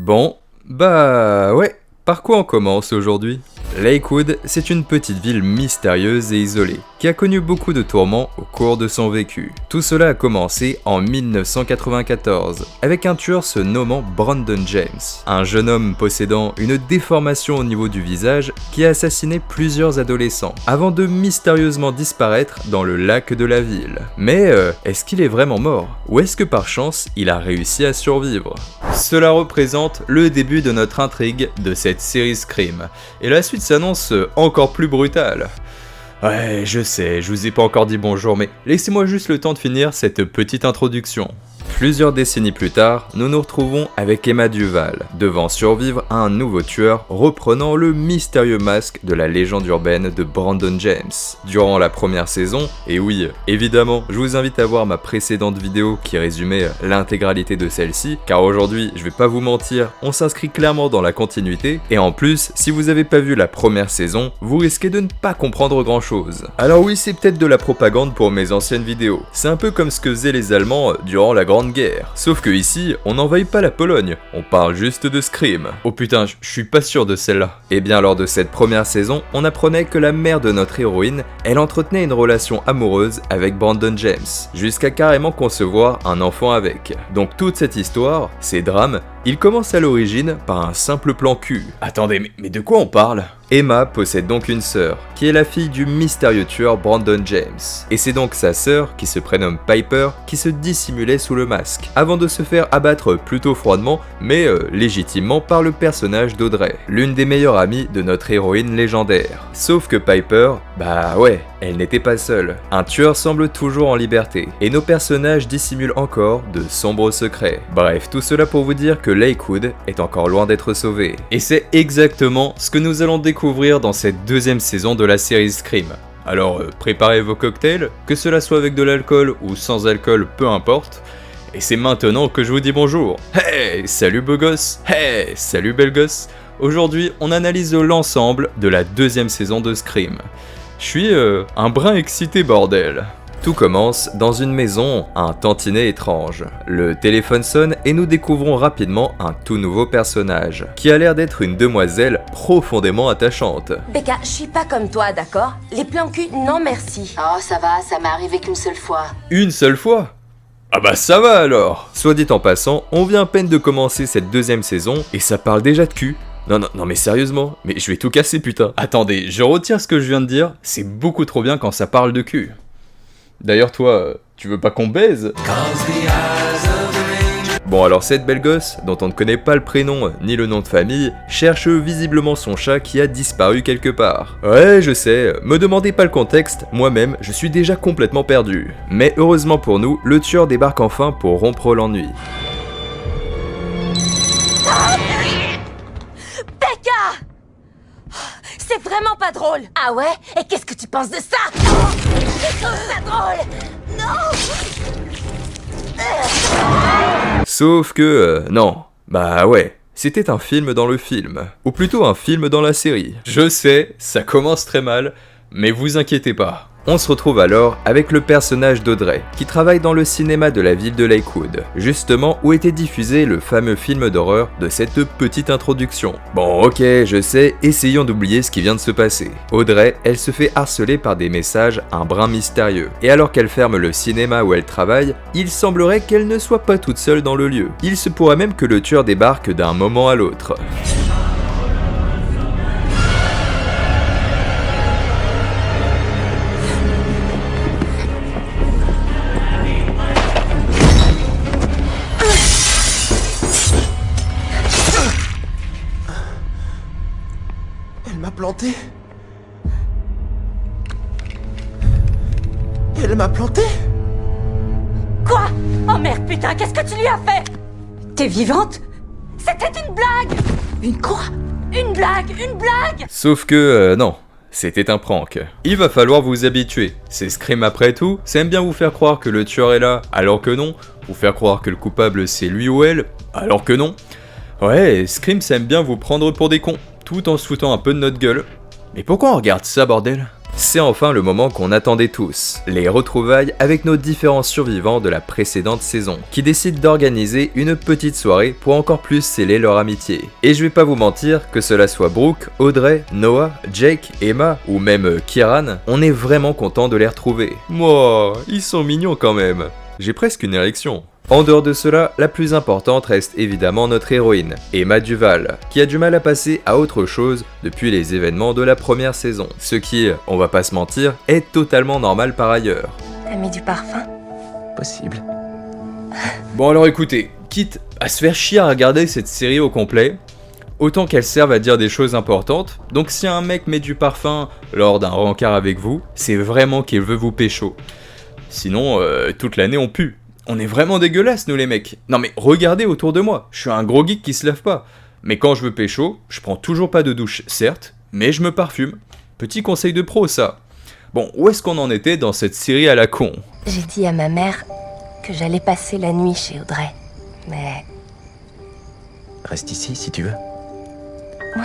Bon, bah ouais, par quoi on commence aujourd'hui ? Lakewood, c'est une petite ville mystérieuse et isolée, qui a connu beaucoup de tourments au cours de son vécu. Tout cela a commencé en 1994, avec un tueur se nommant Brandon James, un jeune homme possédant une déformation au niveau du visage qui a assassiné plusieurs adolescents, avant de mystérieusement disparaître dans le lac de la ville. Mais est-ce qu'il est vraiment mort ? Ou est-ce que par chance, il a réussi à survivre ? Cela représente le début de notre intrigue de cette série Scream, et la suite s'annonce encore plus brutale. Ouais, je sais, je vous ai pas encore dit bonjour, mais laissez-moi juste le temps de finir cette petite introduction. Plusieurs décennies plus tard, nous nous retrouvons avec Emma Duval, devant survivre à un nouveau tueur reprenant le mystérieux masque de la légende urbaine de Brandon James. Durant la première saison, et oui, évidemment, je vous invite à voir ma précédente vidéo qui résumait l'intégralité de celle-ci, car aujourd'hui, je vais pas vous mentir, on s'inscrit clairement dans la continuité, et en plus, si vous avez pas vu la première saison, vous risquez de ne pas comprendre grand chose. Alors oui, c'est peut-être de la propagande pour mes anciennes vidéos, c'est un peu comme ce que faisaient les Allemands durant la Grande Guerre. Sauf que ici, on n'envahit pas la Pologne, on parle juste de Scream. Oh putain, je suis pas sûr de celle-là. Et bien lors de cette première saison, on apprenait que la mère de notre héroïne, elle entretenait une relation amoureuse avec Brandon James, jusqu'à carrément concevoir un enfant avec. Donc toute cette histoire, ces drames, ils commencent à l'origine par un simple plan cul. Attendez, mais de quoi on parle ? Emma possède donc une sœur, qui est la fille du mystérieux tueur Brandon James. Et c'est donc sa sœur, qui se prénomme Piper, qui se dissimulait sous le masque, avant de se faire abattre plutôt froidement, mais légitimement par le personnage d'Audrey, l'une des meilleures amies de notre héroïne légendaire. Sauf que Piper, bah ouais, elle n'était pas seule. Un tueur semble toujours en liberté, et nos personnages dissimulent encore de sombres secrets. Bref, tout cela pour vous dire que Lakewood est encore loin d'être sauvé. Et c'est exactement ce que nous allons découvrir dans cette deuxième saison de la série Scream. Alors préparez vos cocktails, que cela soit avec de l'alcool ou sans alcool, peu importe. Et c'est maintenant que je vous dis bonjour. Hey, salut beau gosse. Hey, salut belle gosse. Aujourd'hui, on analyse l'ensemble de la deuxième saison de Scream. Je suis un brin excité bordel. Tout commence dans une maison un tantinet étrange. Le téléphone sonne et nous découvrons rapidement un tout nouveau personnage, qui a l'air d'être une demoiselle profondément attachante. Becca, je suis pas comme toi, d'accord ? Les plans cul, non merci. Oh, ça va, ça m'est arrivé qu'une seule fois. Une seule fois ? Ah bah ça va alors ! Soit dit en passant, on vient à peine de commencer cette deuxième saison et ça parle déjà de cul. Non mais sérieusement, mais je vais tout casser putain. Attendez, je retire ce que je viens de dire, c'est beaucoup trop bien quand ça parle de cul. D'ailleurs toi, tu veux pas qu'on baise ? Bon alors cette belle gosse, dont on ne connaît pas le prénom ni le nom de famille, cherche visiblement son chat qui a disparu quelque part. Ouais je sais, me demandez pas le contexte, moi-même je suis déjà complètement perdu. Mais heureusement pour nous, le tueur débarque enfin pour rompre l'ennui. Becca ! C'est vraiment pas drôle. Ah ouais ? Et qu'est-ce que tu penses de ça ? Je trouve ça drôle. Non ! Sauf que non, bah ouais, c'était un film dans le film, ou plutôt un film dans la série. Je sais, ça commence très mal, mais vous inquiétez pas. On se retrouve alors avec le personnage d'Audrey, qui travaille dans le cinéma de la ville de Lakewood, justement où était diffusé le fameux film d'horreur de cette petite introduction. Bon ok, je sais, essayons d'oublier ce qui vient de se passer. Audrey, elle se fait harceler par des messages un brin mystérieux, et alors qu'elle ferme le cinéma où elle travaille, il semblerait qu'elle ne soit pas toute seule dans le lieu. Il se pourrait même que le tueur débarque d'un moment à l'autre. Planté. Elle m'a planté. Quoi ? Oh merde, putain, qu'est-ce que tu lui as fait ? T'es vivante ? C'était une blague ! Une quoi ? Une blague ! Sauf que non, c'était un prank. Il va falloir vous habituer. C'est Scream après tout, ça aime bien vous faire croire que le tueur est là, alors que non. Vous faire croire que le coupable c'est lui ou elle, alors que non. Ouais, Scream ça aime bien vous prendre pour des cons, tout en se foutant un peu de notre gueule. Mais pourquoi on regarde ça bordel ? C'est enfin le moment qu'on attendait tous, les retrouvailles avec nos différents survivants de la précédente saison, qui décident d'organiser une petite soirée pour encore plus sceller leur amitié. Et je vais pas vous mentir, que cela soit Brooke, Audrey, Noah, Jake, Emma ou même Kieran, on est vraiment content de les retrouver. Moi, ils sont mignons quand même. J'ai presque une érection. En dehors de cela, la plus importante reste évidemment notre héroïne, Emma Duval, qui a du mal à passer à autre chose depuis les événements de la première saison. Ce qui, on va pas se mentir, est totalement normal par ailleurs. T'as mis du parfum? Possible. Bon alors écoutez, quitte à se faire chier à regarder cette série au complet, autant qu'elle serve à dire des choses importantes, donc si un mec met du parfum lors d'un rencard avec vous, c'est vraiment qu'il veut vous pécho. Sinon, toute l'année on pue. On est vraiment dégueulasses nous les mecs. Non mais regardez autour de moi, je suis un gros geek qui se lave pas. Mais quand je veux pécho, je prends toujours pas de douche, certes, mais je me parfume. Petit conseil de pro ça. Bon, où est-ce qu'on en était dans cette série à la con? J'ai dit à ma mère que j'allais passer la nuit chez Audrey. Mais... Reste ici si tu veux. ouais.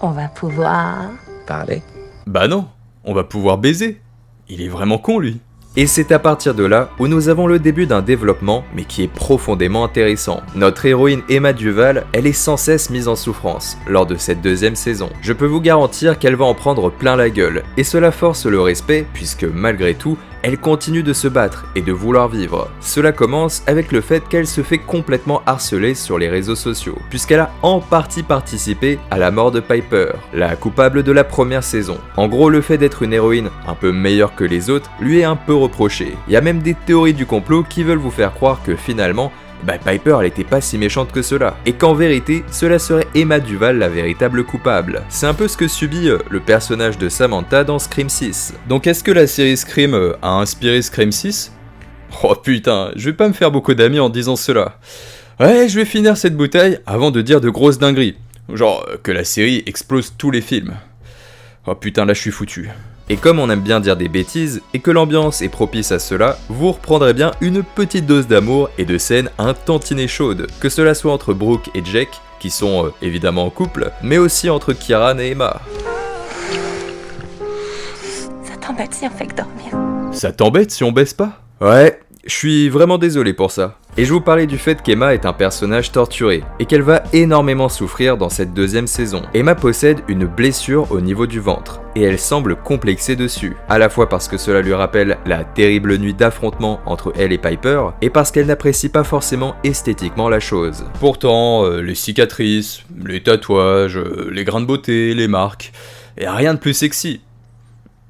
On va pouvoir... Parler. Bah non, on va pouvoir baiser. Il est vraiment con lui. Et c'est à partir de là où nous avons le début d'un développement, mais qui est profondément intéressant. Notre héroïne Emma Duval, elle est sans cesse mise en souffrance lors de cette deuxième saison. Je peux vous garantir qu'elle va en prendre plein la gueule, et cela force le respect, puisque malgré tout, elle continue de se battre et de vouloir vivre. Cela commence avec le fait qu'elle se fait complètement harceler sur les réseaux sociaux, puisqu'elle a en partie participé à la mort de Piper, la coupable de la première saison. En gros, le fait d'être une héroïne un peu meilleure que les autres lui est un peu reproché. Il y a même des théories du complot qui veulent vous faire croire que finalement, Piper elle était pas si méchante que cela, et qu'en vérité, cela serait Emma Duval la véritable coupable. C'est un peu ce que subit le personnage de Samantha dans Scream 6. Donc est-ce que la série Scream a inspiré Scream 6 ? Oh putain, je vais pas me faire beaucoup d'amis en disant cela. Ouais, je vais finir cette bouteille avant de dire de grosses dingueries. Genre que la série explose tous les films. Oh putain, là je suis foutu. Et comme on aime bien dire des bêtises, et que l'ambiance est propice à cela, vous reprendrez bien une petite dose d'amour et de scènes un tantinet chaudes, que cela soit entre Brooke et Jake, qui sont évidemment en couple, mais aussi entre Kieran et Emma. Ça t'embête si on fait que dormir? Ça t'embête si on baisse pas? Ouais, je suis vraiment désolé pour ça. Et je vous parlais du fait qu'Emma est un personnage torturé, et qu'elle va énormément souffrir dans cette deuxième saison. Emma possède une blessure au niveau du ventre, et elle semble complexée dessus, à la fois parce que cela lui rappelle la terrible nuit d'affrontement entre elle et Piper, et parce qu'elle n'apprécie pas forcément esthétiquement la chose. Pourtant, les cicatrices, les tatouages, les grains de beauté, les marques, et rien de plus sexy.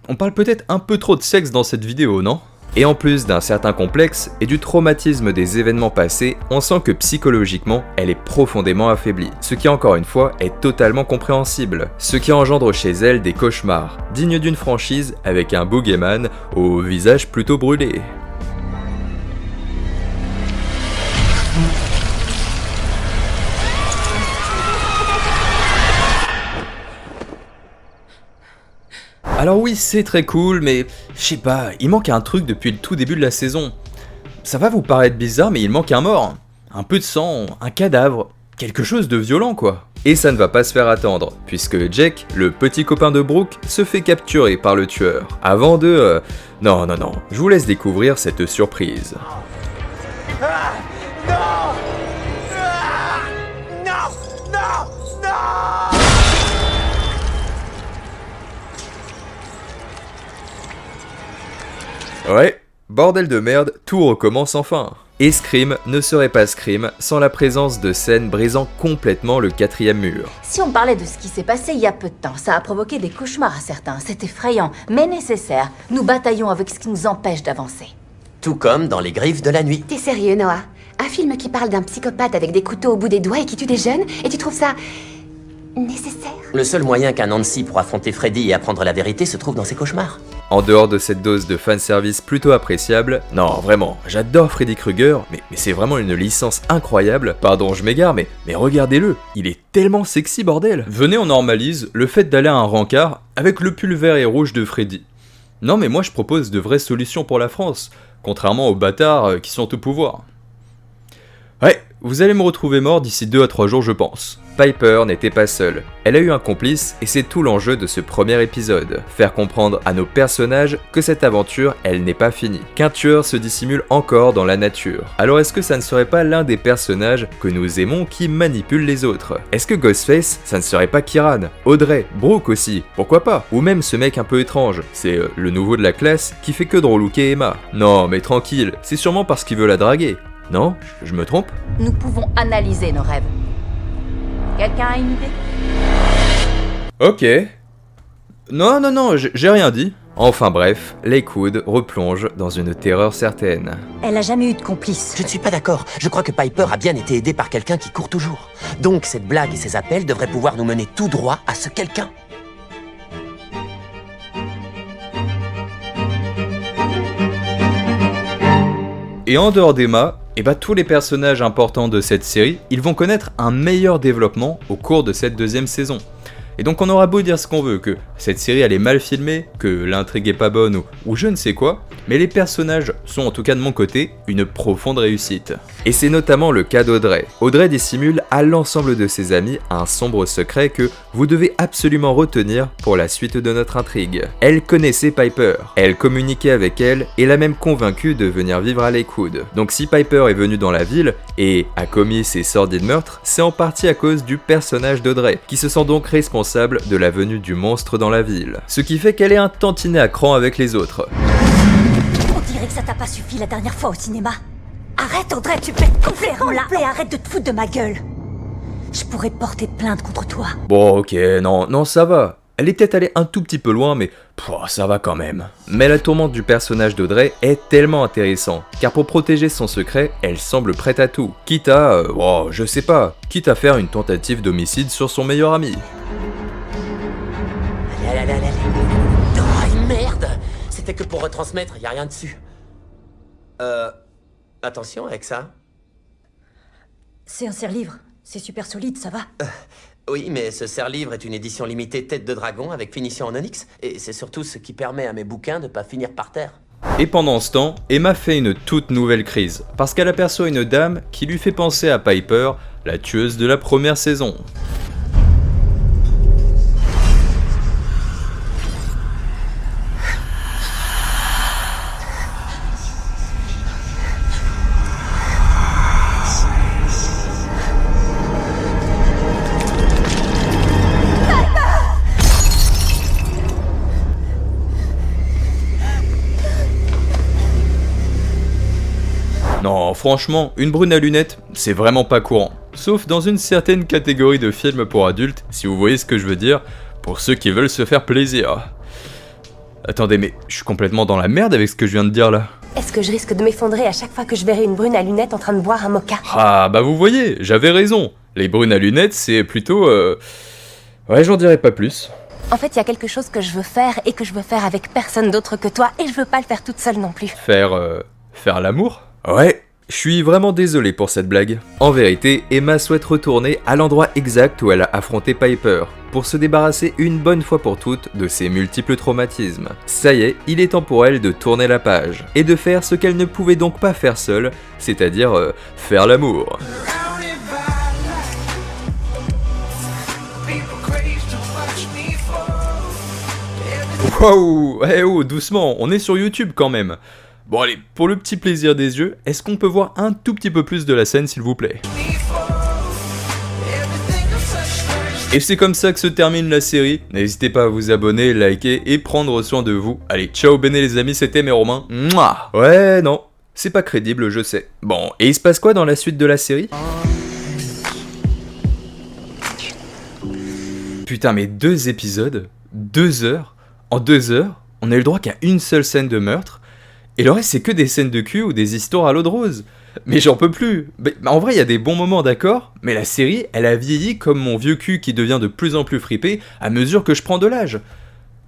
On parle peut-être un peu trop de sexe dans cette vidéo, non ? Et en plus d'un certain complexe et du traumatisme des événements passés, on sent que psychologiquement, elle est profondément affaiblie. Ce qui encore une fois est totalement compréhensible. Ce qui engendre chez elle des cauchemars, dignes d'une franchise avec un boogeyman au visage plutôt brûlé. Alors oui, c'est très cool, mais je sais pas, il manque un truc depuis le tout début de la saison. Ça va vous paraître bizarre, mais il manque un mort. Un peu de sang, un cadavre, quelque chose de violent quoi. Et ça ne va pas se faire attendre, puisque Jake, le petit copain de Brooke, se fait capturer par le tueur. Avant de... Non, je vous laisse découvrir cette surprise. Ouais, bordel de merde, tout recommence enfin. Et Scream ne serait pas Scream sans la présence de scènes brisant complètement le quatrième mur. Si on parlait de ce qui s'est passé il y a peu de temps, ça a provoqué des cauchemars à certains. C'est effrayant, mais nécessaire. Nous bataillons avec ce qui nous empêche d'avancer. Tout comme dans Les Griffes de la Nuit. T'es sérieux, Noah? Un film qui parle d'un psychopathe avec des couteaux au bout des doigts et qui tue des jeunes, et tu trouves ça... nécessaire? Le seul moyen qu'a Nancy pour affronter Freddy et apprendre la vérité se trouve dans ses cauchemars. En dehors de cette dose de fanservice plutôt appréciable, non vraiment, j'adore Freddy Krueger, mais c'est vraiment une licence incroyable, pardon je m'égare, mais regardez-le, il est tellement sexy bordel. Venez on normalise le fait d'aller à un rencard avec le pull vert et rouge de Freddy. Non mais moi je propose de vraies solutions pour la France, contrairement aux bâtards qui sont au pouvoir. Ouais, vous allez me retrouver mort d'ici 2 à 3 jours je pense. Piper n'était pas seule. Elle a eu un complice et c'est tout l'enjeu de ce premier épisode. Faire comprendre à nos personnages que cette aventure, elle n'est pas finie. Qu'un tueur se dissimule encore dans la nature. Alors est-ce que ça ne serait pas l'un des personnages que nous aimons qui manipule les autres? Est-ce que Ghostface, ça ne serait pas Kieran? Audrey, Brooke aussi, pourquoi pas? Ou même ce mec un peu étrange, c'est le nouveau de la classe qui fait que de relooker Emma. Non mais tranquille, c'est sûrement parce qu'il veut la draguer. Non? Je me trompe? Nous pouvons analyser nos rêves. Quelqu'un a une idée? Ok. Non, j'ai rien dit. Enfin bref, Lakewood replonge dans une terreur certaine. Elle a jamais eu de complice. Je ne suis pas d'accord. Je crois que Piper a bien été aidée par quelqu'un qui court toujours. Donc cette blague et ces appels devraient pouvoir nous mener tout droit à ce quelqu'un. Et en dehors d'Emma, tous les personnages importants de cette série, ils vont connaître un meilleur développement au cours de cette deuxième saison. Et donc on aura beau dire ce qu'on veut, que cette série elle est mal filmée, que l'intrigue est pas bonne ou je ne sais quoi, mais les personnages sont en tout cas de mon côté une profonde réussite. Et c'est notamment le cas d'Audrey. Audrey dissimule à l'ensemble de ses amis un sombre secret que vous devez absolument retenir pour la suite de notre intrigue. Elle connaissait Piper, elle communiquait avec elle et l'a même convaincue de venir vivre à Lakewood. Donc si Piper est venue dans la ville et a commis ces sordides meurtres, c'est en partie à cause du personnage d'Audrey, qui se sent donc responsable de la venue du monstre dans la ville. Ce qui fait qu'elle est un tantinet à cran avec les autres. On dirait que ça t'a pas suffi la dernière fois au cinéma. Arrête Audrey, tu pètes complètement là et arrête de te foutre de ma gueule. Je pourrais porter plainte contre toi. Bon ok, non ça va. Elle est peut-être allée un tout petit peu loin, mais ça va quand même. Mais la tourmente du personnage d'Audrey est tellement intéressant, car pour protéger son secret, elle semble prête à tout. Quitte à, je sais pas, quitte à faire une tentative d'homicide sur son meilleur ami. Allez. Oh, merde! C'était que pour retransmettre, y a rien dessus. Attention avec ça. C'est un serre-livre. C'est super solide, ça va. Oui, mais ce serre-livre est une édition limitée tête de dragon avec finition en onyx, et c'est surtout ce qui permet à mes bouquins de pas finir par terre. Et pendant ce temps, Emma fait une toute nouvelle crise, parce qu'elle aperçoit une dame qui lui fait penser à Piper, la tueuse de la première saison. Non, franchement, une brune à lunettes, c'est vraiment pas courant. Sauf dans une certaine catégorie de films pour adultes, si vous voyez ce que je veux dire, pour ceux qui veulent se faire plaisir. Attendez, mais je suis complètement dans la merde avec ce que je viens de dire là. Est-ce que je risque de m'effondrer à chaque fois que je verrai une brune à lunettes en train de boire un mocha? Ah, vous voyez, j'avais raison. Les brunes à lunettes, c'est plutôt... Ouais, j'en dirais pas plus. En fait, il y a quelque chose que je veux faire et que je veux faire avec personne d'autre que toi, et je veux pas le faire toute seule non plus. Faire l'amour? Ouais, je suis vraiment désolé pour cette blague. En vérité, Emma souhaite retourner à l'endroit exact où elle a affronté Piper, pour se débarrasser une bonne fois pour toutes de ses multiples traumatismes. Ça y est, il est temps pour elle de tourner la page, et de faire ce qu'elle ne pouvait donc pas faire seule, c'est-à-dire faire l'amour. Waouh, doucement, on est sur YouTube quand même. Bon allez, pour le petit plaisir des yeux, est-ce qu'on peut voir un tout petit peu plus de la scène s'il vous plaît? Et c'est comme ça que se termine la série. N'hésitez pas à vous abonner, liker et prendre soin de vous. Allez, ciao bene les amis, c'était Méromain. Mouah. Ouais, non, c'est pas crédible, je sais. Bon, et il se passe quoi dans la suite de la série? Putain, mais 2 épisodes, 2 heures, en 2 heures, on a eu le droit qu'à une seule scène de meurtre. Et le reste, c'est que des scènes de cul ou des histoires à l'eau de rose. Mais j'en peux plus. En vrai, il y a des bons moments, d'accord, mais la série, elle a vieilli comme mon vieux cul qui devient de plus en plus fripé à mesure que je prends de l'âge.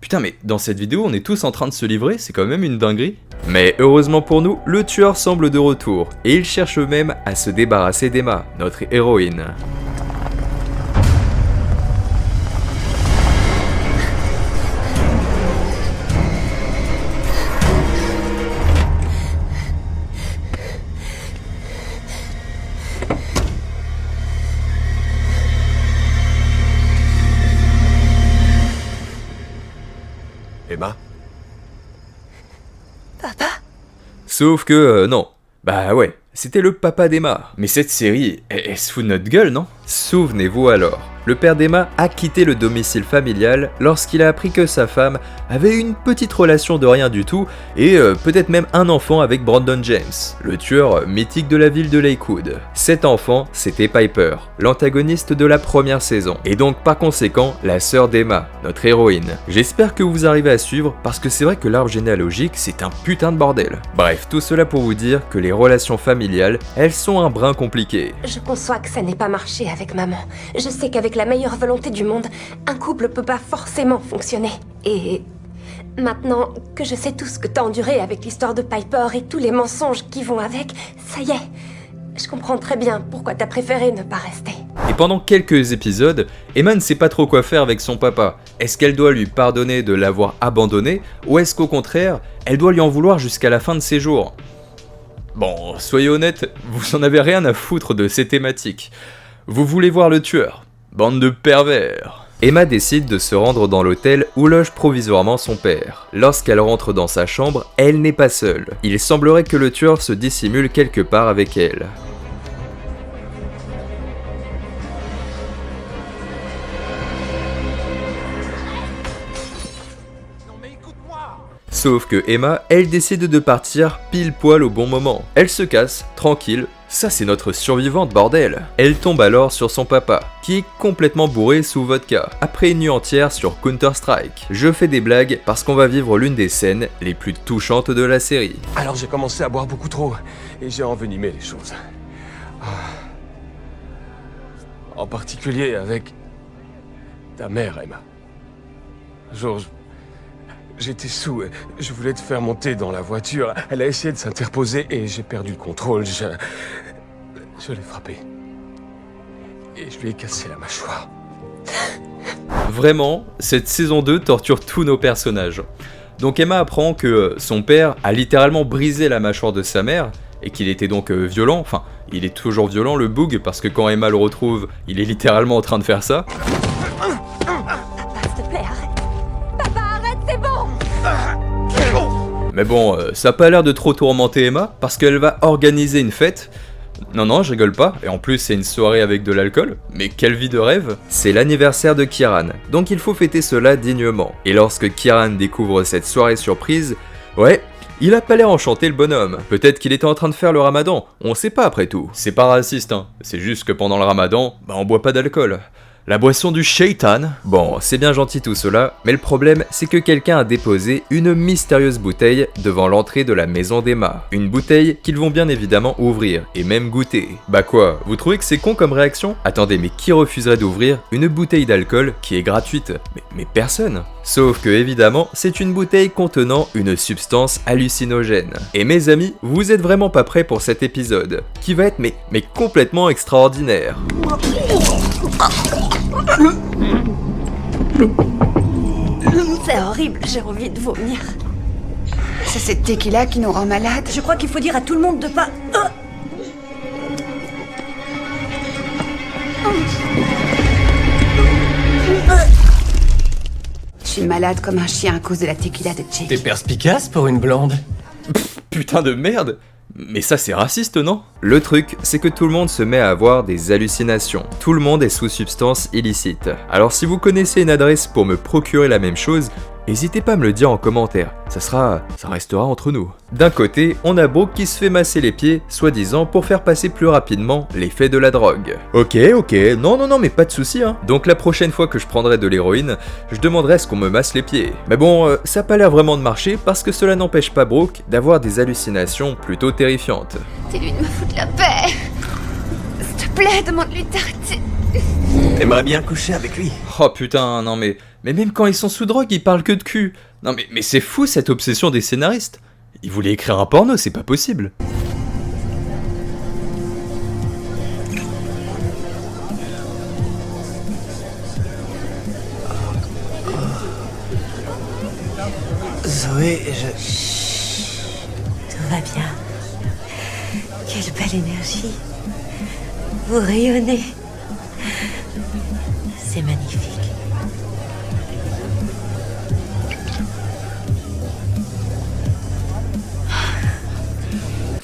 Putain, mais dans cette vidéo, on est tous en train de se livrer, c'est quand même une dinguerie. Mais heureusement pour nous, le tueur semble de retour, et il cherche même à se débarrasser d'Emma, notre héroïne. Sauf que non. Bah ouais, c'était le papa d'Emma. Mais cette série, elle se fout de notre gueule, non? Souvenez-vous alors, le père d'Emma a quitté le domicile familial lorsqu'il a appris que sa femme avait une petite relation de rien du tout et peut-être même un enfant avec Brandon James, le tueur mythique de la ville de Lakewood. Cet enfant, c'était Piper, l'antagoniste de la première saison, et donc par conséquent la sœur d'Emma, notre héroïne. J'espère que vous arrivez à suivre parce que c'est vrai que l'arbre généalogique c'est un putain de bordel. Bref, tout cela pour vous dire que les relations familiales, elles sont un brin compliquées. Je conçois que ça n'ait pas marché avec maman. Je sais qu'avec la meilleure volonté du monde, un couple peut pas forcément fonctionner. Et maintenant que je sais tout ce que t'as enduré avec l'histoire de Piper et tous les mensonges qui vont avec, ça y est. Je comprends très bien pourquoi t'as préféré ne pas rester. Et pendant quelques épisodes, Emma ne sait pas trop quoi faire avec son papa. Est-ce qu'elle doit lui pardonner de l'avoir abandonné, ou est-ce qu'au contraire, elle doit lui en vouloir jusqu'à la fin de ses jours? Bon, soyez honnête, vous en avez rien à foutre de ces thématiques. Vous voulez voir le tueur? Bande de pervers. Emma décide de se rendre dans l'hôtel où loge provisoirement son père. Lorsqu'elle rentre dans sa chambre, elle n'est pas seule. Il semblerait que le tueur se dissimule quelque part avec elle. Sauf que Emma, elle décide de partir pile poil au bon moment. Elle se casse, tranquille, ça c'est notre survivante bordel. Elle tombe alors sur son papa, qui est complètement bourré sous vodka, après une nuit entière sur Counter-Strike. Je fais des blagues parce qu'on va vivre l'une des scènes les plus touchantes de la série. Alors j'ai commencé à boire beaucoup trop, et j'ai envenimé les choses. En particulier avec ta mère, Emma. Georges, j'étais sous, je voulais te faire monter dans la voiture. Elle a essayé de s'interposer et j'ai perdu le contrôle. Je l'ai frappée. Et je lui ai cassé la mâchoire. Vraiment, cette saison 2 torture tous nos personnages. Donc Emma apprend que son père a littéralement brisé la mâchoire de sa mère, et qu'il était donc violent, enfin, il est toujours violent le Boog, parce que quand Emma le retrouve, il est littéralement en train de faire ça. S'il te plaît, arrête. C'est bon. Mais bon, ça a pas l'air de trop tourmenter Emma, parce qu'elle va organiser une fête. Non, je rigole pas, et en plus c'est une soirée avec de l'alcool, mais quelle vie de rêve! C'est l'anniversaire de Kieran, donc il faut fêter cela dignement. Et lorsque Kieran découvre cette soirée surprise, ouais, il a pas l'air enchanté le bonhomme. Peut-être qu'il était en train de faire le ramadan, on sait pas après tout. C'est pas raciste, hein, c'est juste que pendant le ramadan, on boit pas d'alcool. La boisson du shaitan. Bon, c'est bien gentil tout cela, mais le problème, c'est que quelqu'un a déposé une mystérieuse bouteille devant l'entrée de la maison d'Emma. Une bouteille qu'ils vont bien évidemment ouvrir, et même goûter. Bah quoi, vous trouvez que c'est con comme réaction? Attendez, mais qui refuserait d'ouvrir une bouteille d'alcool qui est gratuite? Mais personne. Sauf que évidemment, c'est une bouteille contenant une substance hallucinogène. Et mes amis, vous êtes vraiment pas prêts pour cet épisode, qui va être mais complètement extraordinaire. C'est horrible, j'ai envie de vomir. C'est cette tequila qui nous rend malades. Je crois qu'il faut dire à tout le monde de pas... Je suis malade comme un chien à cause de la tequila de Jake. T'es perspicace pour une blonde. Putain de merde! Mais ça c'est raciste, non? Le truc, c'est que tout le monde se met à avoir des hallucinations. Tout le monde est sous substance illicite. Alors si vous connaissez une adresse pour me procurer la même chose, n'hésitez pas à me le dire en commentaire. Ça restera entre nous. D'un côté, on a Brooke qui se fait masser les pieds, soi-disant pour faire passer plus rapidement l'effet de la drogue. Ok, non, mais pas de soucis, hein. Donc la prochaine fois que je prendrai de l'héroïne, je demanderai à ce qu'on me masse les pieds. Mais bon, ça a pas l'air vraiment de marcher parce que cela n'empêche pas Brooke d'avoir des hallucinations plutôt terrifiantes. Dis-lui de me foutre la paix. S'il te plaît, demande-lui d'arrêter. T'aimerais bien coucher avec lui. Oh putain, non mais même quand ils sont sous drogue, ils parlent que de cul. Non mais c'est fou cette obsession des scénaristes. Ils voulaient écrire un porno, c'est pas possible. Zoé, Tout va bien. Quelle belle énergie. Vous rayonnez. C'est magnifique.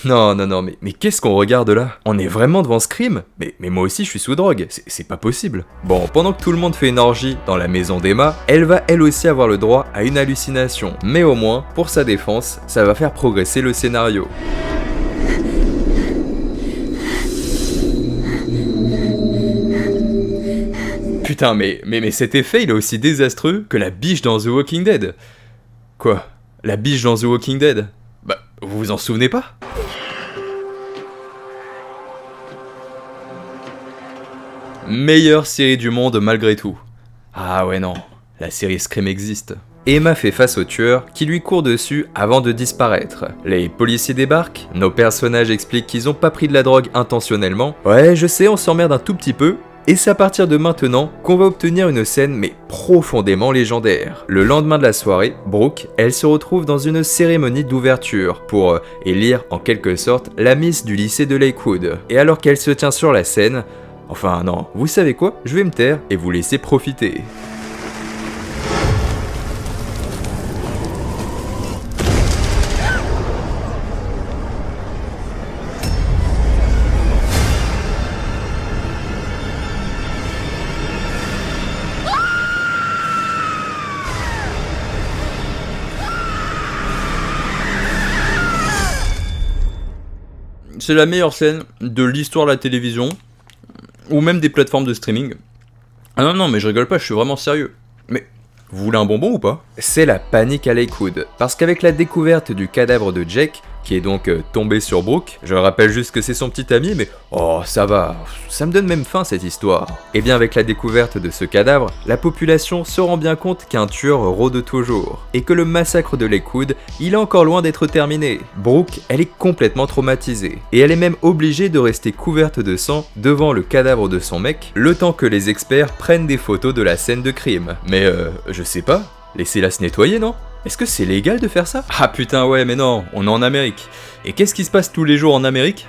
Non, non, non, mais qu'est-ce qu'on regarde là? On est vraiment devant Scream? Mais moi aussi je suis sous drogue, c'est pas possible. Bon, pendant que tout le monde fait une orgie dans la maison d'Emma, elle va elle aussi avoir le droit à une hallucination. Mais au moins, pour sa défense, ça va faire progresser le scénario. Putain, mais cet effet il est aussi désastreux que la biche dans The Walking Dead. Quoi? La biche dans The Walking Dead? Bah, vous vous en souvenez pas? Meilleure série du monde malgré tout. Ah ouais non, la série Scream existe. Emma fait face au tueur qui lui court dessus avant de disparaître. Les policiers débarquent, nos personnages expliquent qu'ils ont pas pris de la drogue intentionnellement. Ouais, je sais, on s'emmerde un tout petit peu. Et c'est à partir de maintenant qu'on va obtenir une scène mais profondément légendaire. Le lendemain de la soirée, Brooke, elle se retrouve dans une cérémonie d'ouverture pour élire en quelque sorte la Miss du lycée de Lakewood. Et alors qu'elle se tient sur la scène, enfin non, vous savez quoi, je vais me taire et vous laisser profiter. C'est la meilleure scène de l'histoire de la télévision, ou même des plateformes de streaming. Ah non, non, mais je rigole pas, je suis vraiment sérieux. Mais vous voulez un bonbon ou pas? C'est la panique à Lakewood, parce qu'avec la découverte du cadavre de Jake, qui est donc tombé sur Brooke, je rappelle juste que c'est son petit ami, mais oh ça va, ça me donne même faim cette histoire. Et bien avec la découverte de ce cadavre, la population se rend bien compte qu'un tueur rôde toujours, et que le massacre de Lakewood, il est encore loin d'être terminé. Brooke, elle est complètement traumatisée, et elle est même obligée de rester couverte de sang devant le cadavre de son mec, le temps que les experts prennent des photos de la scène de crime. Mais je sais pas, laissez-la se nettoyer, non? Est-ce que c'est légal de faire ça? Ah putain ouais mais non, on est en Amérique. Et qu'est-ce qui se passe tous les jours en Amérique?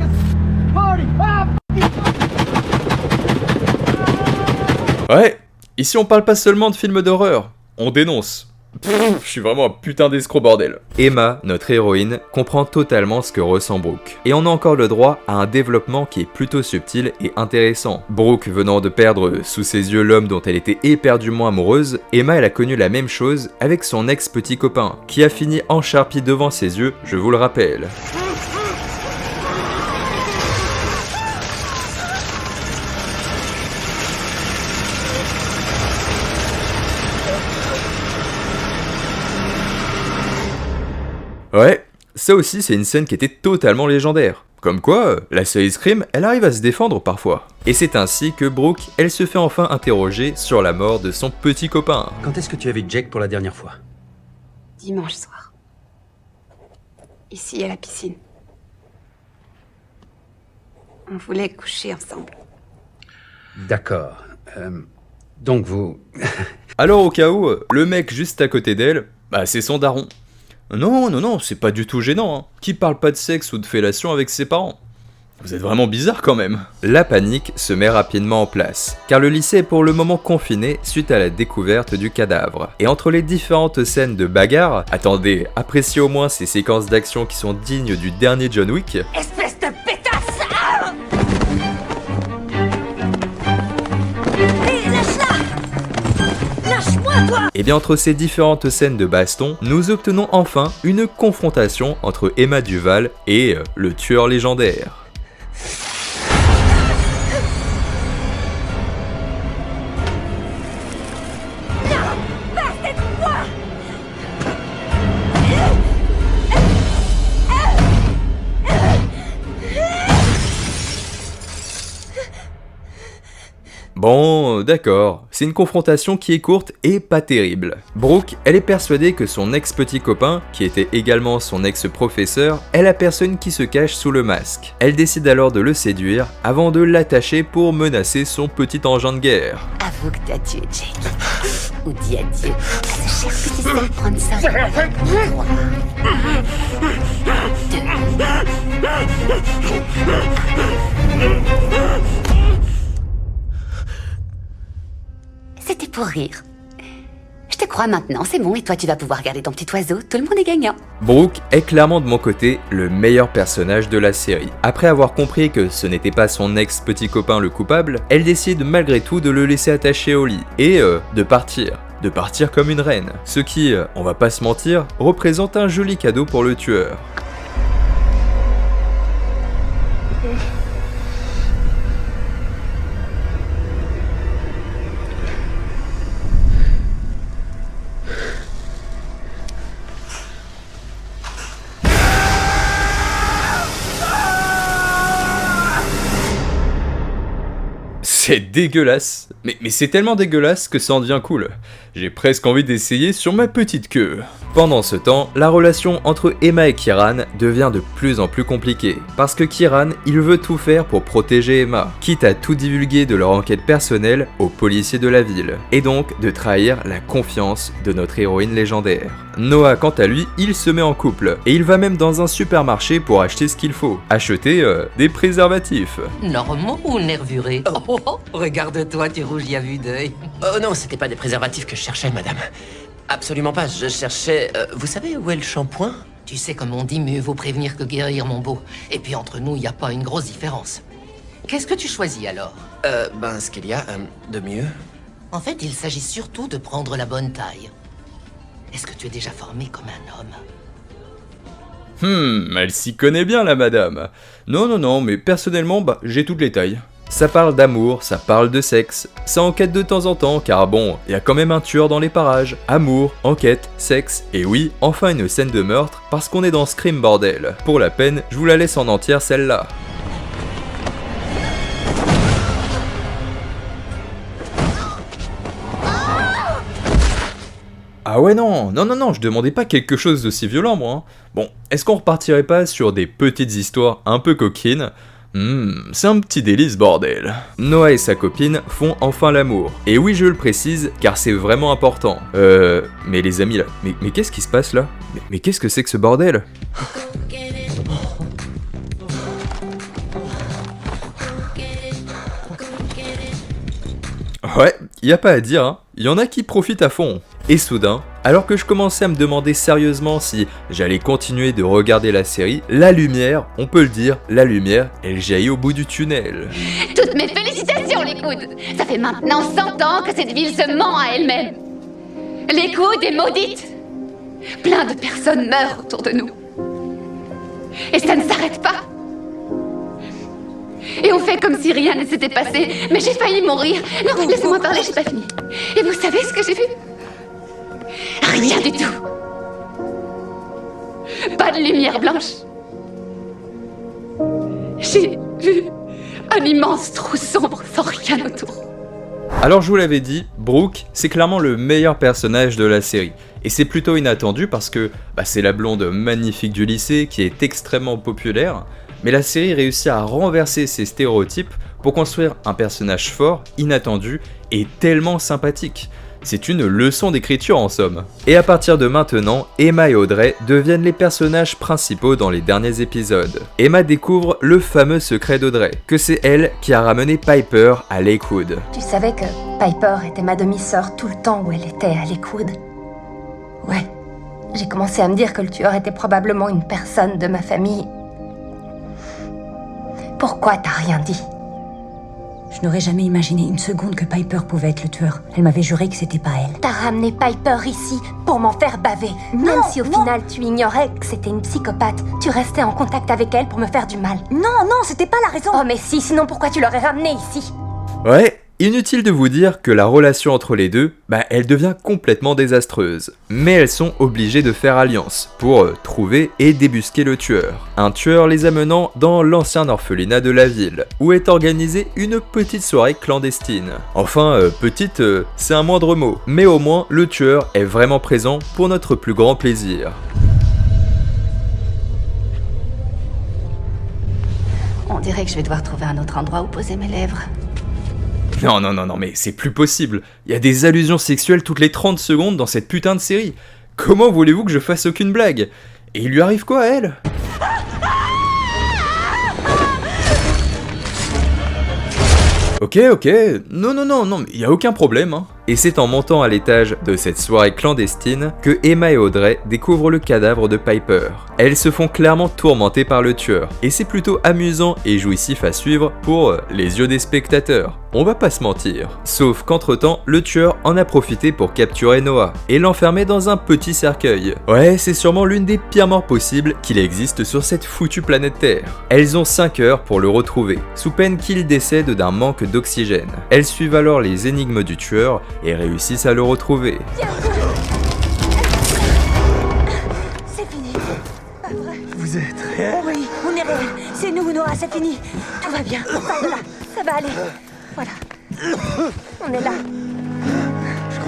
Ouais, ici on parle pas seulement de films d'horreur, on dénonce. Je suis vraiment un putain d'escroc bordel. Emma, notre héroïne, comprend totalement ce que ressent Brooke. Et on a encore le droit à un développement qui est plutôt subtil et intéressant. Brooke venant de perdre sous ses yeux l'homme dont elle était éperdument amoureuse, Emma elle a connu la même chose avec son ex-petit copain, qui a fini en charpie devant ses yeux, je vous le rappelle. Ouais, ça aussi c'est une scène qui était totalement légendaire. Comme quoi, la série Scream, elle arrive à se défendre parfois. Et c'est ainsi que Brooke, elle se fait enfin interroger sur la mort de son petit copain. Quand est-ce que tu as vu Jake pour la dernière fois? Dimanche soir. Ici, à la piscine. On voulait coucher ensemble. D'accord. Donc vous... Alors au cas où, le mec juste à côté d'elle, bah c'est son daron. Non, non, non, c'est pas du tout gênant, hein. Qui parle pas de sexe ou de fellation avec ses parents? Vous êtes vraiment bizarre quand même. La panique se met rapidement en place, car le lycée est pour le moment confiné suite à la découverte du cadavre. Et entre les différentes scènes de bagarre, attendez, appréciez au moins ces séquences d'action qui sont dignes du dernier John Wick. Espèce de pétasse! Ah! Hé, lâche-la! Lâche-moi, toi! Et bien entre ces différentes scènes de baston, nous obtenons enfin une confrontation entre Emma Duval et le tueur légendaire. Bon, d'accord, c'est une confrontation qui est courte et pas terrible. Brooke, elle est persuadée que son ex-petit copain, qui était également son ex-professeur, est la personne qui se cache sous le masque. Elle décide alors de le séduire avant de l'attacher pour menacer son petit engin de guerre. Avoue que t'as tué Jake. Ou dis adieu à ce cher petit sel prendre ça. 3, 2. C'était pour rire. Je te crois maintenant, c'est bon, et toi tu vas pouvoir garder ton petit oiseau, tout le monde est gagnant. Brooke est clairement de mon côté le meilleur personnage de la série. Après avoir compris que ce n'était pas son ex-petit copain le coupable, elle décide malgré tout de le laisser attaché au lit et de partir. De partir comme une reine. Ce qui, on va pas se mentir, représente un joli cadeau pour le tueur. C'est dégueulasse, mais c'est tellement dégueulasse que ça en devient cool. J'ai presque envie d'essayer sur ma petite queue. Pendant ce temps, la relation entre Emma et Kieran devient de plus en plus compliquée, parce que Kieran, il veut tout faire pour protéger Emma, quitte à tout divulguer de leur enquête personnelle aux policiers de la ville, et donc de trahir la confiance de notre héroïne légendaire. Noah, quant à lui, il se met en couple, et il va même dans un supermarché pour acheter ce qu'il faut, acheter des préservatifs. Normand ou nervuré? Oh, regarde-toi, tu rougis à vue d'œil. Oh non, c'était pas des préservatifs que je cherchais, madame. Absolument pas, je cherchais... vous savez où est le shampoing? Tu sais, comme on dit, mieux vaut prévenir que guérir, mon beau. Et puis entre nous, y a pas une grosse différence. Qu'est-ce que tu choisis alors? Ben, ce qu'il y a de mieux. En fait, il s'agit surtout de prendre la bonne taille. Est-ce que tu es déjà formé comme un homme? Elle s'y connaît bien la madame. Non, mais personnellement, j'ai toutes les tailles. Ça parle d'amour, ça parle de sexe, ça enquête de temps en temps, car bon, il y a quand même un tueur dans les parages. Amour, enquête, sexe, et oui, enfin une scène de meurtre, parce qu'on est dans Scream bordel. Pour la peine, je vous la laisse en entière celle-là. Ah ouais non, je demandais pas quelque chose d'aussi violent moi. Hein. Bon, est-ce qu'on repartirait pas sur des petites histoires un peu coquines? C'est un petit délice bordel. Noah et sa copine font enfin l'amour. Et oui, je le précise, car c'est vraiment important. Mais les amis là, mais qu'est-ce qui se passe là? Mais qu'est-ce que c'est que ce bordel? Ouais, y a pas à dire, hein. Y en a qui profitent à fond. Et soudain, alors que je commençais à me demander sérieusement si j'allais continuer de regarder la série, la lumière, on peut le dire, la lumière, elle jaillit au bout du tunnel. Toutes mes félicitations, Lakewood. Ça fait maintenant 100 ans que cette ville se ment à elle-même. Lakewood est maudite. Plein de personnes meurent autour de nous. Et ça ne s'arrête pas. Et on fait comme si rien ne s'était passé, mais j'ai failli mourir. Non, laissez-moi parler, j'ai pas fini. Et vous savez ce que j'ai vu? Rien du tout. Pas de lumière blanche. J'ai vu un immense trou sombre sans rien autour. Alors je vous l'avais dit, Brooke, c'est clairement le meilleur personnage de la série. Et c'est plutôt inattendu parce que c'est la blonde magnifique du lycée qui est extrêmement populaire, mais la série réussit à renverser ces stéréotypes pour construire un personnage fort, inattendu et tellement sympathique. C'est une leçon d'écriture en somme. Et à partir de maintenant, Emma et Audrey deviennent les personnages principaux dans les derniers épisodes. Emma découvre le fameux secret d'Audrey, que c'est elle qui a ramené Piper à Lakewood. Tu savais que Piper était ma demi-sœur tout le temps où elle était à Lakewood? Ouais. J'ai commencé à me dire que le tueur était probablement une personne de ma famille. Pourquoi t'as rien dit? Je n'aurais jamais imaginé une seconde que Piper pouvait être le tueur. Elle m'avait juré que c'était pas elle. T'as ramené Piper ici pour m'en faire baver. Même si au final tu ignorais que c'était une psychopathe, tu restais en contact avec elle pour me faire du mal. Non, c'était pas la raison. Oh mais si, sinon pourquoi tu l'aurais ramenée ici? Ouais, inutile de vous dire que la relation entre les deux, elle devient complètement désastreuse. Mais elles sont obligées de faire alliance pour trouver et débusquer le tueur. Un tueur les amenant dans l'ancien orphelinat de la ville, où est organisée une petite soirée clandestine. Enfin, petite, c'est un moindre mot, mais au moins le tueur est vraiment présent pour notre plus grand plaisir. On dirait que je vais devoir trouver un autre endroit où poser mes lèvres. Non, mais c'est plus possible. Il y a des allusions sexuelles toutes les 30 secondes dans cette putain de série. Comment voulez-vous que je fasse aucune blague? Et il lui arrive quoi à elle? Ok, non, mais il y a aucun problème, hein. Et c'est en montant à l'étage de cette soirée clandestine que Emma et Audrey découvrent le cadavre de Piper. Elles se font clairement tourmenter par le tueur, et c'est plutôt amusant et jouissif à suivre pour les yeux des spectateurs. On va pas se mentir. Sauf qu'entre-temps, le tueur en a profité pour capturer Noah et l'enfermer dans un petit cercueil. Ouais, c'est sûrement l'une des pires morts possibles qu'il existe sur cette foutue planète Terre. Elles ont 5 heures pour le retrouver, sous peine qu'il décède d'un manque d'oxygène. Elles suivent alors les énigmes du tueur et réussissent à le retrouver. C'est fini. Pas vrai. Vous êtes réel? Oui, on est réel. C'est nous, Noah, c'est fini. Tout va bien. Pas de là. Ça va aller. Voilà. On est là. Je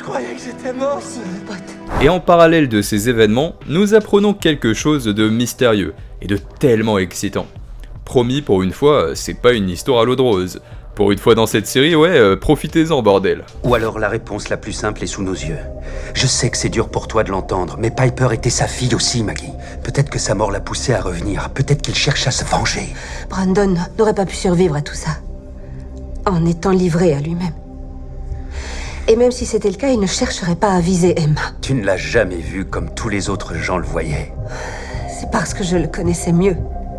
croyais que j'étais mort. Aussi, mon pote. Et en parallèle de ces événements, nous apprenons quelque chose de mystérieux et de tellement excitant. Promis, pour une fois, c'est pas une histoire à l'eau de rose. Pour une fois dans cette série, ouais, profitez-en bordel. Ou alors la réponse la plus simple est sous nos yeux. Je sais que c'est dur pour toi de l'entendre, mais Piper était sa fille aussi, Maggie. Peut-être que sa mort l'a poussé à revenir, peut-être qu'il cherche à se venger. Brandon n'aurait pas pu survivre à tout ça, en étant livré à lui-même. Et même si c'était le cas, il ne chercherait pas à viser Emma. Tu ne l'as jamais vu comme tous les autres gens le voyaient. C'est parce que je le connaissais mieux.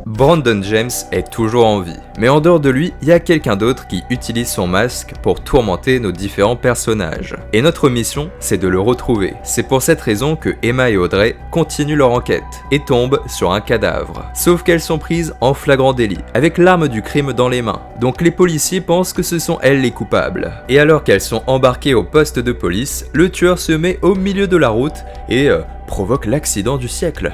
Brandon James est toujours en vie, mais en dehors de lui, il y a quelqu'un d'autre qui utilise son masque pour tourmenter nos différents personnages. Et notre mission, c'est de le retrouver. C'est pour cette raison que Emma et Audrey continuent leur enquête et tombent sur un cadavre. Sauf qu'elles sont prises en flagrant délit, avec l'arme du crime dans les mains. Donc les policiers pensent que ce sont elles les coupables. Et alors qu'elles sont embarquées au poste de police, le tueur se met au milieu de la route et provoque l'accident du siècle.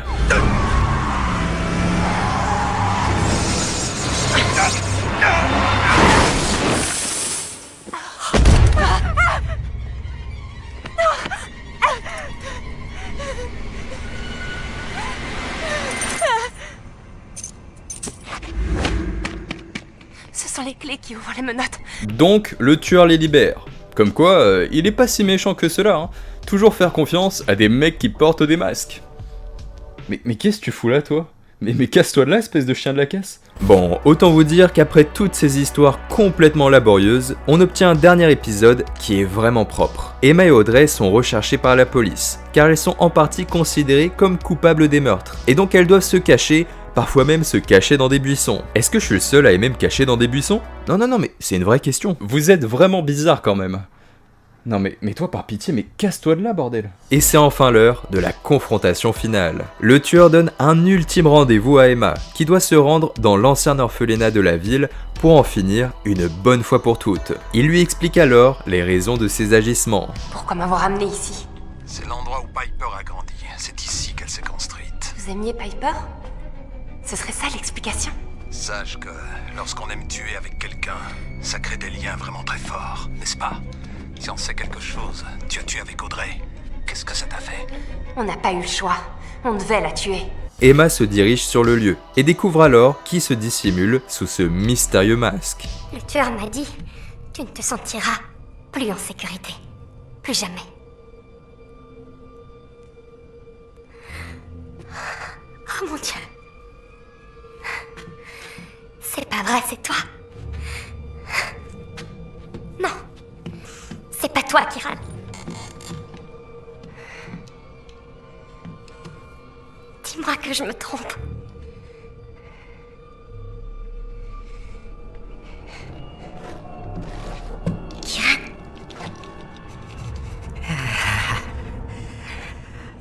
Ce sont les clés qui ouvrent les menottes. Donc, le tueur les libère. Comme quoi, il est pas si méchant que cela, hein. Toujours faire confiance à des mecs qui portent des masques. Mais qu'est-ce que tu fous là, toi? Mais casse-toi de là, espèce de chien de la casse. Bon, autant vous dire qu'après toutes ces histoires complètement laborieuses, on obtient un dernier épisode qui est vraiment propre. Emma et Audrey sont recherchées par la police, car elles sont en partie considérées comme coupables des meurtres, et donc elles doivent se cacher, parfois même se cacher dans des buissons. Est-ce que je suis le seul à aimer me cacher dans des buissons? Non, mais c'est une vraie question. Vous êtes vraiment bizarre quand même. Non mais toi par pitié, mais casse-toi de là bordel. Et c'est enfin l'heure de la confrontation finale. Le tueur donne un ultime rendez-vous à Emma, qui doit se rendre dans l'ancien orphelinat de la ville pour en finir une bonne fois pour toutes. Il lui explique alors les raisons de ses agissements. Pourquoi m'avoir amené ici? C'est l'endroit où Piper a grandi. C'est ici qu'elle s'est construite. Vous aimiez Piper? Ce serait ça l'explication? Sache que lorsqu'on aime tuer avec quelqu'un, ça crée des liens vraiment très forts, n'est-ce pas? Si on sait quelque chose, tu as tué avec Audrey. Qu'est-ce que ça t'a fait? On n'a pas eu le choix. On devait la tuer. Emma se dirige sur le lieu et découvre alors qui se dissimule sous ce mystérieux masque. Le tueur m'a dit, tu ne te sentiras plus en sécurité. Plus jamais. Oh mon Dieu. C'est pas vrai, c'est toi. Non. C'est pas toi, Kiran. Dis-moi que je me trompe. Kiran?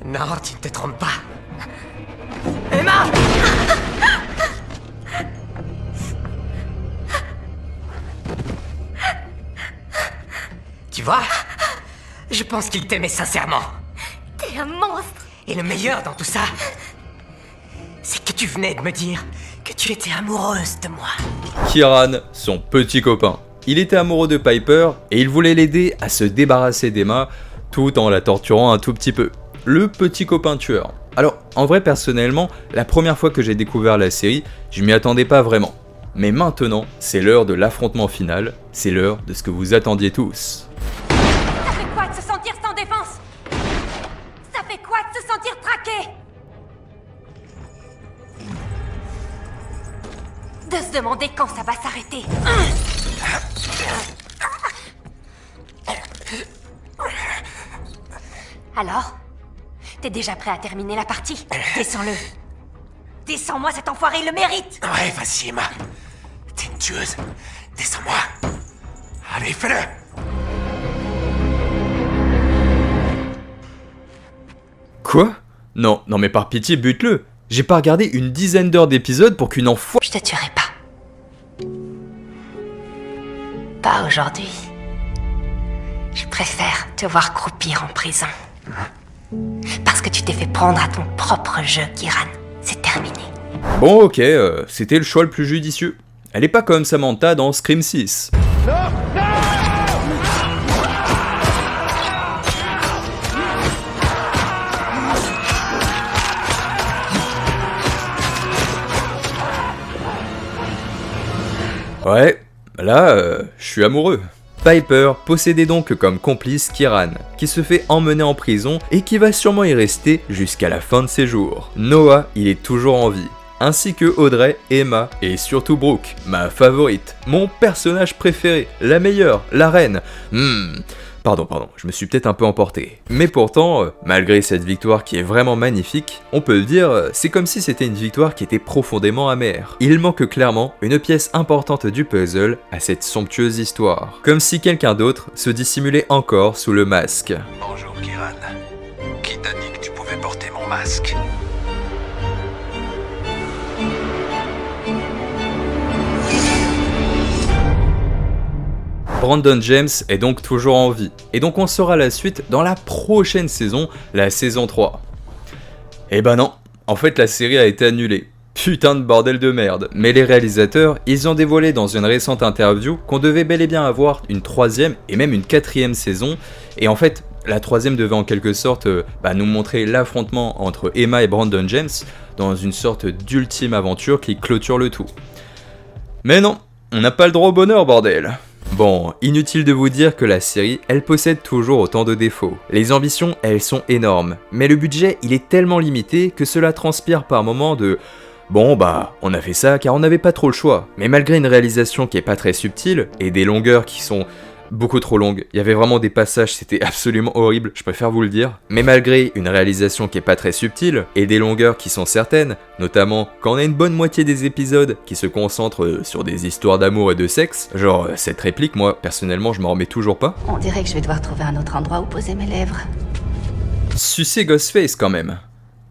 Non, tu ne te trompes pas. Emma! Tu vois? Je pense qu'il t'aimait sincèrement. T'es un monstre. Et le meilleur dans tout ça, c'est que tu venais de me dire que tu étais amoureuse de moi. Kiran, son petit copain. Il était amoureux de Piper et il voulait l'aider à se débarrasser d'Emma tout en la torturant un tout petit peu. Le petit copain tueur. Alors, en vrai, personnellement, la première fois que j'ai découvert la série, je m'y attendais pas vraiment. Mais maintenant, c'est l'heure de l'affrontement final, c'est l'heure de ce que vous attendiez tous. Ça fait quoi de se sentir sans défense? Ça fait quoi de se sentir traqué? De se demander quand ça va s'arrêter. Alors? T'es déjà prêt à terminer la partie? Descends-le. Descends-moi, cet enfoiré, il le mérite! Ouais, vas-y, Emma. T'es une tueuse. Descends-moi. Allez, fais-le! Quoi? Non, mais par pitié, bute-le. J'ai pas regardé une dizaine d'heures d'épisodes pour qu'une Je te tuerai pas. Pas aujourd'hui. Je préfère te voir croupir en prison. Parce que tu t'es fait prendre à ton propre jeu, Kieran. C'est terminé. Bon ok, c'était le choix le plus judicieux. Elle est pas comme Samantha dans Scream 6. Ouais, là, je suis amoureux. Piper possédait donc comme complice Kieran, qui se fait emmener en prison et qui va sûrement y rester jusqu'à la fin de ses jours. Noah, il est toujours en vie, ainsi que Audrey, Emma et surtout Brooke, ma favorite, mon personnage préféré, la meilleure, la reine. Pardon, je me suis peut-être un peu emporté. Mais pourtant, malgré cette victoire qui est vraiment magnifique, on peut le dire, c'est comme si c'était une victoire qui était profondément amère. Il manque clairement une pièce importante du puzzle à cette somptueuse histoire. Comme si quelqu'un d'autre se dissimulait encore sous le masque. Bonjour, Kieran. Qui t'a dit que tu pouvais porter mon masque? Brandon James est donc toujours en vie, et donc on saura la suite dans la prochaine saison, la saison 3. Eh ben non, en fait la série a été annulée. Putain de bordel de merde. Mais les réalisateurs, ils ont dévoilé dans une récente interview qu'on devait bel et bien avoir une 3e et même une 4e saison, et en fait, la 3e devait en quelque sorte nous montrer l'affrontement entre Emma et Brandon James dans une sorte d'ultime aventure qui clôture le tout. Mais non, on n'a pas le droit au bonheur, bordel. Bon, inutile de vous dire que la série, elle possède toujours autant de défauts. Les ambitions, elles sont énormes, mais le budget, il est tellement limité que cela transpire par moments de bon on a fait ça car on n'avait pas trop le choix. Mais malgré une réalisation qui est pas très subtile, et des longueurs qui sont beaucoup trop longues, il y avait vraiment des passages, c'était absolument horrible, je préfère vous le dire. Mais malgré une réalisation qui est pas très subtile, et des longueurs qui sont certaines, notamment quand on a une bonne moitié des épisodes qui se concentrent sur des histoires d'amour et de sexe, genre cette réplique, moi personnellement je m'en remets toujours pas. On dirait que je vais devoir trouver un autre endroit où poser mes lèvres. Sucer Ghostface quand même.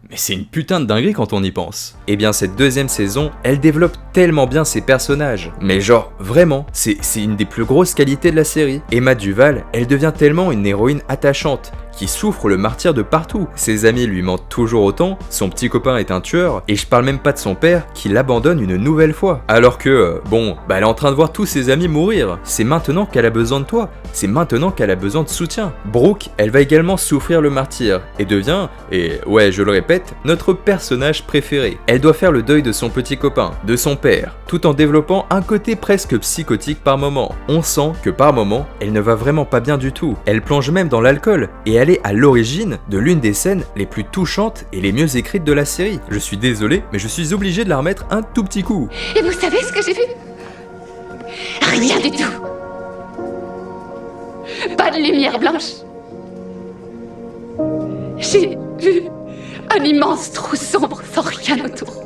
Mais c'est une putain de dinguerie quand on y pense. Eh bien cette deuxième saison, elle développe tellement bien ses personnages. Mais genre, vraiment, c'est une des plus grosses qualités de la série. Emma Duval, elle devient tellement une héroïne attachante, qui souffre le martyre de partout. Ses amis lui mentent toujours autant, son petit copain est un tueur, et je parle même pas de son père qui l'abandonne une nouvelle fois. Alors que, elle est en train de voir tous ses amis mourir. C'est maintenant qu'elle a besoin de toi, c'est maintenant qu'elle a besoin de soutien. Brooke, elle va également souffrir le martyre, et devient, et ouais je le répète, notre personnage préféré. Elle doit faire le deuil de son petit copain, de son père, tout en développant un côté presque psychotique par moment. On sent que par moment, elle ne va vraiment pas bien du tout. Elle plonge même dans l'alcool, et elle est à l'origine de l'une des scènes les plus touchantes et les mieux écrites de la série. Je suis désolé, mais je suis obligé de la remettre un tout petit coup. Et vous savez ce que j'ai vu? Rien du tout. Pas de lumière blanche. J'ai vu un immense trou sombre sans rien autour.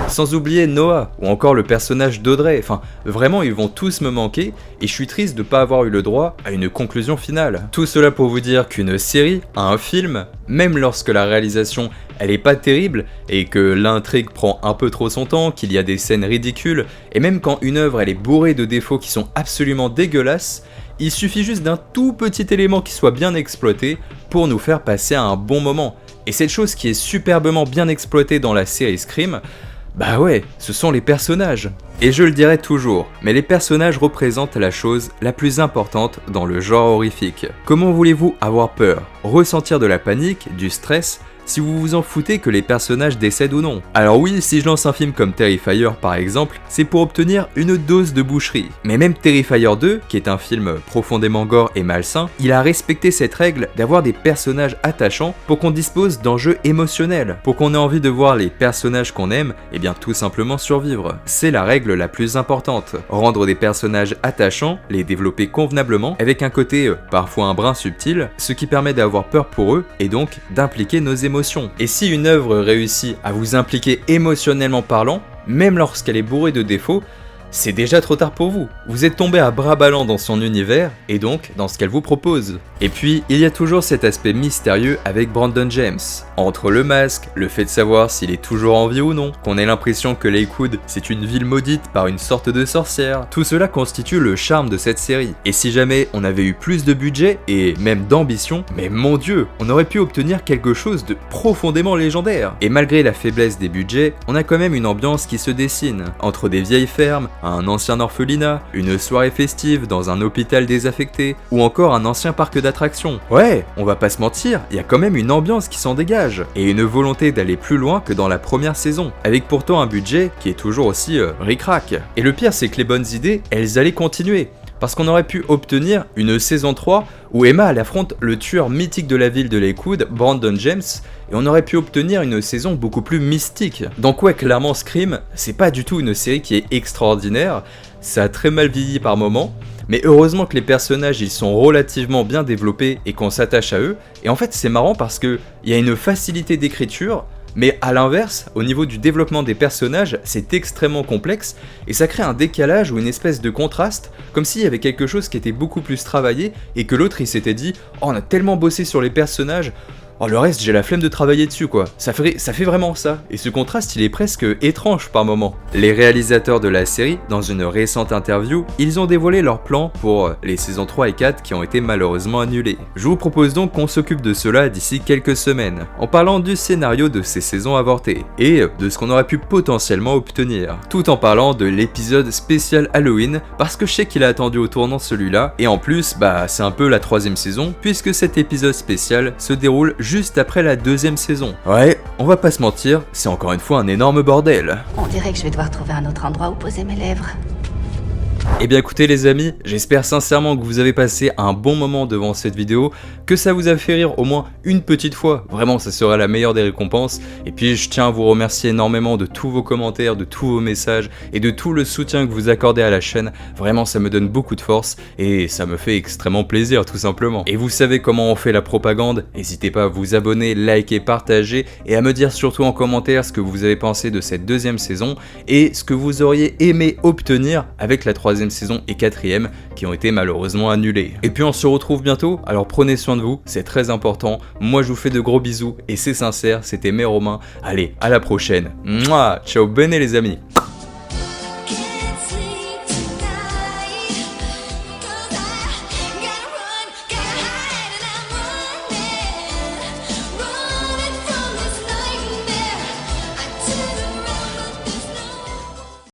Sans oublier Noah, ou encore le personnage d'Audrey, enfin vraiment ils vont tous me manquer, et je suis triste de pas avoir eu le droit à une conclusion finale. Tout cela pour vous dire qu'une série, un film, même lorsque la réalisation elle est pas terrible, et que l'intrigue prend un peu trop son temps, qu'il y a des scènes ridicules, et même quand une œuvre elle est bourrée de défauts qui sont absolument dégueulasses, il suffit juste d'un tout petit élément qui soit bien exploité pour nous faire passer un bon moment. Et cette chose qui est superbement bien exploitée dans la série Scream, bah ouais, ce sont les personnages. Et je le dirai toujours, mais les personnages représentent la chose la plus importante dans le genre horrifique. Comment voulez-vous avoir peur, ressentir de la panique, du stress, si vous vous en foutez que les personnages décèdent ou non. Alors oui, si je lance un film comme Terrifier par exemple, c'est pour obtenir une dose de boucherie. Mais même Terrifier 2, qui est un film profondément gore et malsain, il a respecté cette règle d'avoir des personnages attachants pour qu'on dispose d'enjeux émotionnels, pour qu'on ait envie de voir les personnages qu'on aime, et bien tout simplement survivre. C'est la règle la plus importante. Rendre des personnages attachants, les développer convenablement, avec un côté parfois un brin subtil, ce qui permet d'avoir peur pour eux et donc d'impliquer nos émotions. Et si une œuvre réussit à vous impliquer émotionnellement parlant, même lorsqu'elle est bourrée de défauts, c'est déjà trop tard pour vous. Vous êtes tombé à bras ballants dans son univers et donc dans ce qu'elle vous propose. Et puis, il y a toujours cet aspect mystérieux avec Brandon James. Entre le masque, le fait de savoir s'il est toujours en vie ou non, qu'on ait l'impression que Lakewood c'est une ville maudite par une sorte de sorcière, tout cela constitue le charme de cette série. Et si jamais on avait eu plus de budget et même d'ambition, mais mon dieu, on aurait pu obtenir quelque chose de profondément légendaire. Et malgré la faiblesse des budgets, on a quand même une ambiance qui se dessine, entre des vieilles fermes, un ancien orphelinat, une soirée festive dans un hôpital désaffecté, ou encore un ancien parc d'attractions. Ouais, on va pas se mentir, il y a quand même une ambiance qui s'en dégage, et une volonté d'aller plus loin que dans la première saison, avec pourtant un budget qui est toujours aussi ric-rac. Et le pire c'est que les bonnes idées, elles allaient continuer. Parce qu'on aurait pu obtenir une saison 3 où Emma elle affronte le tueur mythique de la ville de Lakewood, Brandon James, et on aurait pu obtenir une saison beaucoup plus mystique. Donc ouais, clairement Scream, c'est pas du tout une série qui est extraordinaire, ça a très mal vieilli par moments, mais heureusement que les personnages ils sont relativement bien développés et qu'on s'attache à eux, et en fait c'est marrant parce que il y a une facilité d'écriture, mais à l'inverse, au niveau du développement des personnages, c'est extrêmement complexe et ça crée un décalage ou une espèce de contraste, comme s'il y avait quelque chose qui était beaucoup plus travaillé et que l'autre il s'était dit « Oh, on a tellement bossé sur les personnages, oh le reste j'ai la flemme de travailler dessus quoi ». Ça fait vraiment ça, et ce contraste il est presque étrange par moments. Les réalisateurs de la série, dans une récente interview, ils ont dévoilé leurs plans pour les saisons 3 et 4 qui ont été malheureusement annulés. Je vous propose donc qu'on s'occupe de cela d'ici quelques semaines, en parlant du scénario de ces saisons avortées, et de ce qu'on aurait pu potentiellement obtenir, tout en parlant de l'épisode spécial Halloween, parce que je sais qu'il a attendu au tournant celui-là, et en plus, bah c'est un peu la 3ème saison, puisque cet épisode spécial se déroule juste après la 2ème saison. Ouais, on va pas se mentir, c'est encore une fois un énorme bordel. On dirait que je vais devoir trouver un autre endroit où poser mes lèvres. Eh bien écoutez les amis, j'espère sincèrement que vous avez passé un bon moment devant cette vidéo, que ça vous a fait rire au moins une petite fois, vraiment ça sera la meilleure des récompenses, et puis je tiens à vous remercier énormément de tous vos commentaires, de tous vos messages, et de tout le soutien que vous accordez à la chaîne, vraiment ça me donne beaucoup de force, et ça me fait extrêmement plaisir tout simplement. Et vous savez comment on fait la propagande, n'hésitez pas à vous abonner, liker, partager, et à me dire surtout en commentaire ce que vous avez pensé de cette 2ème saison, et ce que vous auriez aimé obtenir avec la 3ème saison et 4ème qui ont été malheureusement annulées. Et puis on se retrouve bientôt, alors prenez soin de vous, c'est très important. Moi je vous fais de gros bisous et c'est sincère, c'était Romain. Allez, à la prochaine. Mouah, ciao, bene les amis.